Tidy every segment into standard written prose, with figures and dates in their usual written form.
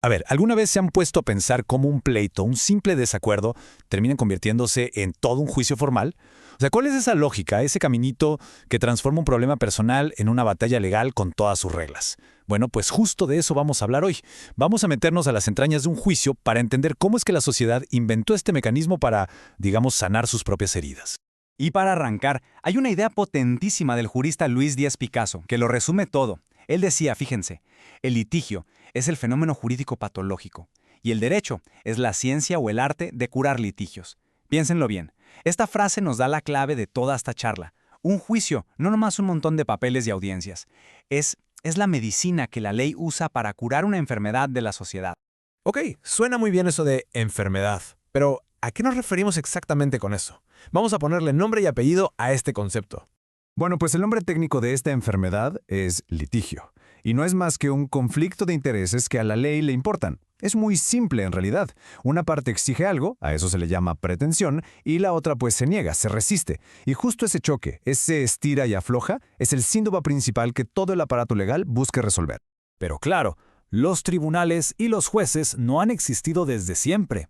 A ver, ¿alguna vez se han puesto a pensar cómo un pleito, un simple desacuerdo, termina convirtiéndose en todo un juicio formal? O sea, ¿cuál es esa lógica, ese caminito que transforma un problema personal en una batalla legal con todas sus reglas? Bueno, pues justo de eso vamos a hablar hoy. Vamos a meternos a las entrañas de un juicio para entender cómo es que la sociedad inventó este mecanismo para, digamos, sanar sus propias heridas. Y para arrancar, hay una idea potentísima del jurista Luis Díaz Picasso, que lo resume todo. Él decía, fíjense, el litigio es el fenómeno jurídico patológico, y el derecho es la ciencia o el arte de curar litigios. Piénsenlo bien, esta frase nos da la clave de toda esta charla. Un juicio, no nomás un montón de papeles y audiencias. Es la medicina que la ley usa para curar una enfermedad de la sociedad. Ok, suena muy bien eso de enfermedad, pero ¿a qué nos referimos exactamente con eso? Vamos a ponerle nombre y apellido a este concepto. Bueno, pues el nombre técnico de esta enfermedad es litigio, y no es más que un conflicto de intereses que a la ley le importan. Es muy simple en realidad. Una parte exige algo, a eso se le llama pretensión, y la otra pues se niega, se resiste. Y justo ese choque, ese estira y afloja, es el síntoma principal que todo el aparato legal busque resolver. Pero claro, los tribunales y los jueces no han existido desde siempre.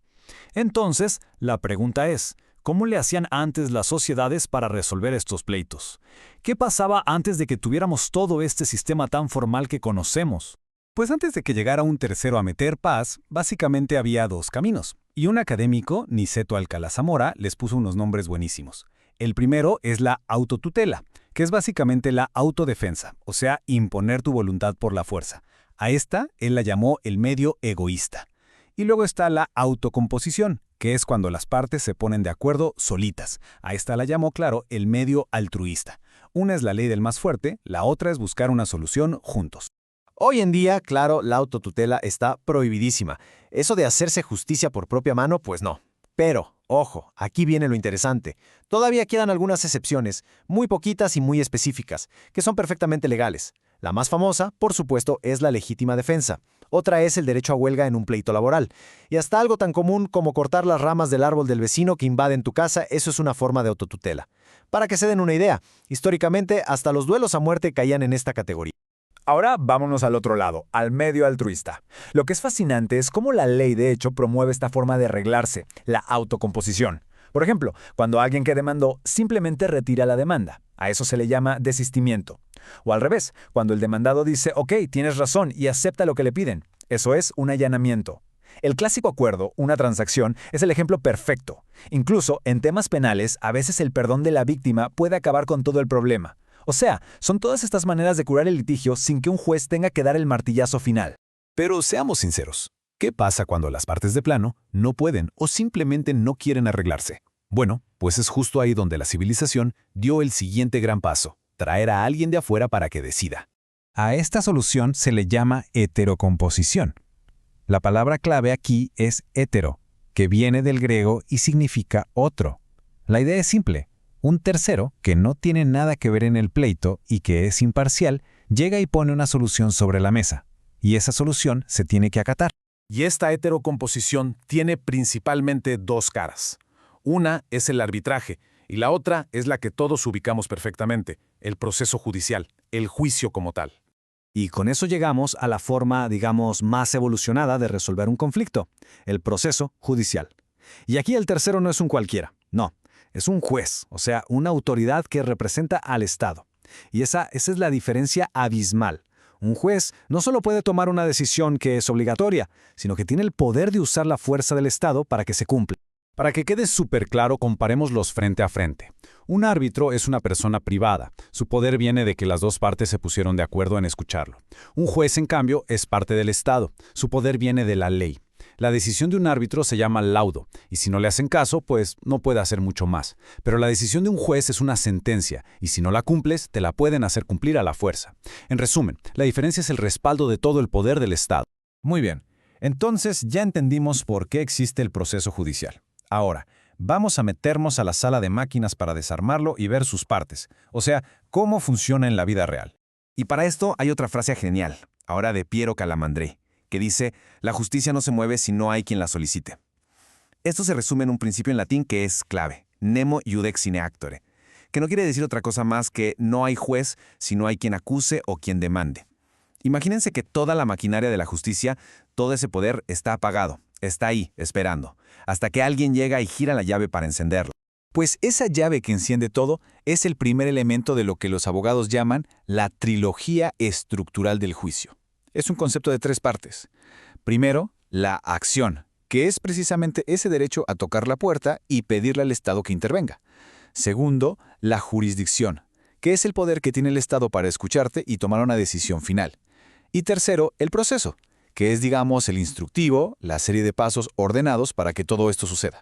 Entonces, la pregunta es, ¿cómo le hacían antes las sociedades para resolver estos pleitos? ¿Qué pasaba antes de que tuviéramos todo este sistema tan formal que conocemos? Pues antes de que llegara un tercero a meter paz, básicamente había dos caminos. Y un académico, Niceto Alcalá Zamora, les puso unos nombres buenísimos. El primero es la autotutela, que es básicamente la autodefensa, o sea, imponer tu voluntad por la fuerza. A esta él la llamó el medio egoísta. Y luego está la autocomposición, que es cuando las partes se ponen de acuerdo solitas. A esta la llamó, claro, el medio altruista. Una es la ley del más fuerte, la otra es buscar una solución juntos. Hoy en día, claro, la autotutela está prohibidísima. Eso de hacerse justicia por propia mano, pues no. Pero, ojo, aquí viene lo interesante. Todavía quedan algunas excepciones, muy poquitas y muy específicas, que son perfectamente legales. La más famosa, por supuesto, es la legítima defensa. Otra es el derecho a huelga en un pleito laboral. Y hasta algo tan común como cortar las ramas del árbol del vecino que invaden tu casa, eso es una forma de autotutela. Para que se den una idea, históricamente hasta los duelos a muerte caían en esta categoría. Ahora vámonos al otro lado, al medio altruista. Lo que es fascinante es cómo la ley de hecho promueve esta forma de arreglarse, la autocomposición. Por ejemplo, cuando alguien que demandó simplemente retira la demanda. A eso se le llama desistimiento. O al revés, cuando el demandado dice, ok, tienes razón y acepta lo que le piden. Eso es un allanamiento. El clásico acuerdo, una transacción, es el ejemplo perfecto. Incluso en temas penales, a veces el perdón de la víctima puede acabar con todo el problema. O sea, son todas estas maneras de curar el litigio sin que un juez tenga que dar el martillazo final. Pero seamos sinceros, ¿qué pasa cuando las partes de plano no pueden o simplemente no quieren arreglarse? Bueno, pues es justo ahí donde la civilización dio el siguiente gran paso, traer a alguien de afuera para que decida. A esta solución se le llama heterocomposición. La palabra clave aquí es hetero, que viene del griego y significa otro. La idea es simple. Un tercero, que no tiene nada que ver en el pleito y que es imparcial, llega y pone una solución sobre la mesa. Y esa solución se tiene que acatar. Y esta heterocomposición tiene principalmente dos caras. Una es el arbitraje y la otra es la que todos ubicamos perfectamente, el proceso judicial, el juicio como tal. Y con eso llegamos a la forma, digamos, más evolucionada de resolver un conflicto, el proceso judicial. Y aquí el tercero no es un cualquiera, no. Es un juez, o sea, una autoridad que representa al Estado. Y esa es la diferencia abismal. Un juez no solo puede tomar una decisión que es obligatoria, sino que tiene el poder de usar la fuerza del Estado para que se cumpla. Para que quede súper claro, comparémoslos frente a frente. Un árbitro es una persona privada. Su poder viene de que las dos partes se pusieron de acuerdo en escucharlo. Un juez, en cambio, es parte del Estado. Su poder viene de la ley. La decisión de un árbitro se llama laudo, y si no le hacen caso, pues no puede hacer mucho más. Pero la decisión de un juez es una sentencia, y si no la cumples, te la pueden hacer cumplir a la fuerza. En resumen, la diferencia es el respaldo de todo el poder del Estado. Muy bien, entonces ya entendimos por qué existe el proceso judicial. Ahora, vamos a meternos a la sala de máquinas para desarmarlo y ver sus partes, o sea, cómo funciona en la vida real. Y para esto hay otra frase genial, ahora de Piero Calamandré, que dice, la justicia no se mueve si no hay quien la solicite. Esto se resume en un principio en latín que es clave, nemo iudex sine actore, que no quiere decir otra cosa más que no hay juez si no hay quien acuse o quien demande. Imagínense que toda la maquinaria de la justicia, todo ese poder está apagado, está ahí, esperando, hasta que alguien llega y gira la llave para encenderla. Pues esa llave que enciende todo es el primer elemento de lo que los abogados llaman la trilogía estructural del juicio. Es un concepto de 3 partes. Primero, la acción, que es precisamente ese derecho a tocar la puerta y pedirle al Estado que intervenga. Segundo, la jurisdicción, que es el poder que tiene el Estado para escucharte y tomar una decisión final. Y tercero, el proceso, que es, digamos, el instructivo, la serie de pasos ordenados para que todo esto suceda.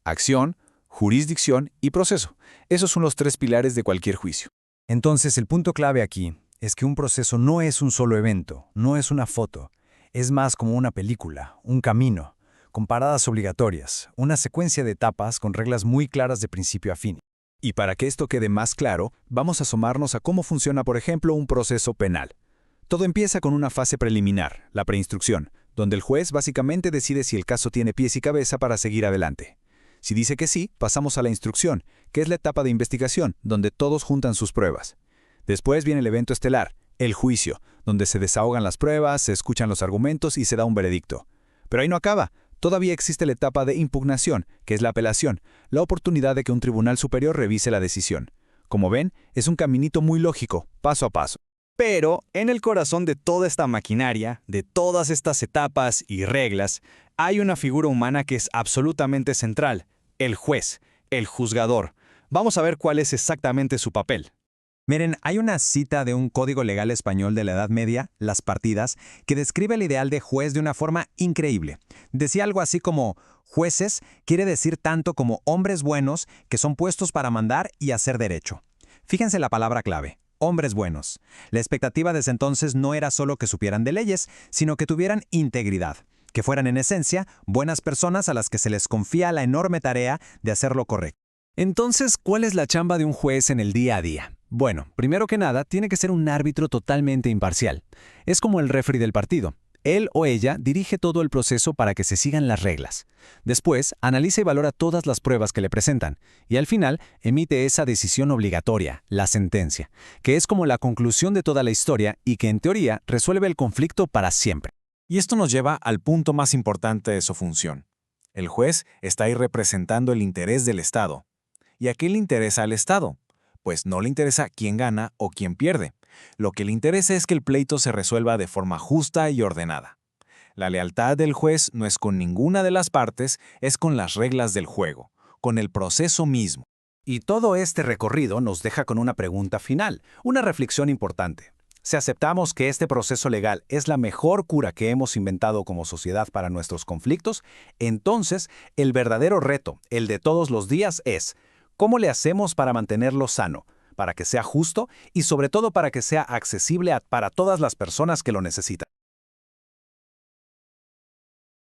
Acción, jurisdicción y proceso. Esos son los 3 pilares de cualquier juicio. Entonces, el punto clave aquí es que un proceso no es un solo evento, no es una foto. Es más como una película, un camino, con paradas obligatorias, una secuencia de etapas con reglas muy claras de principio a fin. Y para que esto quede más claro, vamos a asomarnos a cómo funciona, por ejemplo, un proceso penal. Todo empieza con una fase preliminar, la preinstrucción, donde el juez básicamente decide si el caso tiene pies y cabeza para seguir adelante. Si dice que sí, pasamos a la instrucción, que es la etapa de investigación, donde todos juntan sus pruebas. Después viene el evento estelar, el juicio, donde se desahogan las pruebas, se escuchan los argumentos y se da un veredicto. Pero ahí no acaba. Todavía existe la etapa de impugnación, que es la apelación, la oportunidad de que un tribunal superior revise la decisión. Como ven, es un caminito muy lógico, paso a paso. Pero en el corazón de toda esta maquinaria, de todas estas etapas y reglas, hay una figura humana que es absolutamente central, el juez, el juzgador. Vamos a ver cuál es exactamente su papel. Miren, hay una cita de un código legal español de la Edad Media, Las Partidas, que describe el ideal de juez de una forma increíble. Decía algo así como, jueces quiere decir tanto como hombres buenos que son puestos para mandar y hacer derecho. Fíjense la palabra clave, hombres buenos. La expectativa desde entonces no era solo que supieran de leyes, sino que tuvieran integridad, que fueran en esencia buenas personas a las que se les confía la enorme tarea de hacer lo correcto. Entonces, ¿cuál es la chamba de un juez en el día a día? Bueno, primero que nada, tiene que ser un árbitro totalmente imparcial. Es como el referee del partido. Él o ella dirige todo el proceso para que se sigan las reglas. Después, analiza y valora todas las pruebas que le presentan. Y al final, emite esa decisión obligatoria, la sentencia, que es como la conclusión de toda la historia y que en teoría resuelve el conflicto para siempre. Y esto nos lleva al punto más importante de su función. El juez está ahí representando el interés del Estado. ¿Y a qué le interesa al Estado? Pues no le interesa quién gana o quién pierde. Lo que le interesa es que el pleito se resuelva de forma justa y ordenada. La lealtad del juez no es con ninguna de las partes, es con las reglas del juego, con el proceso mismo. Y todo este recorrido nos deja con una pregunta final, una reflexión importante. Si aceptamos que este proceso legal es la mejor cura que hemos inventado como sociedad para nuestros conflictos, entonces el verdadero reto, el de todos los días, es ¿cómo le hacemos para mantenerlo sano, para que sea justo y sobre todo para que sea accesible para todas las personas que lo necesitan?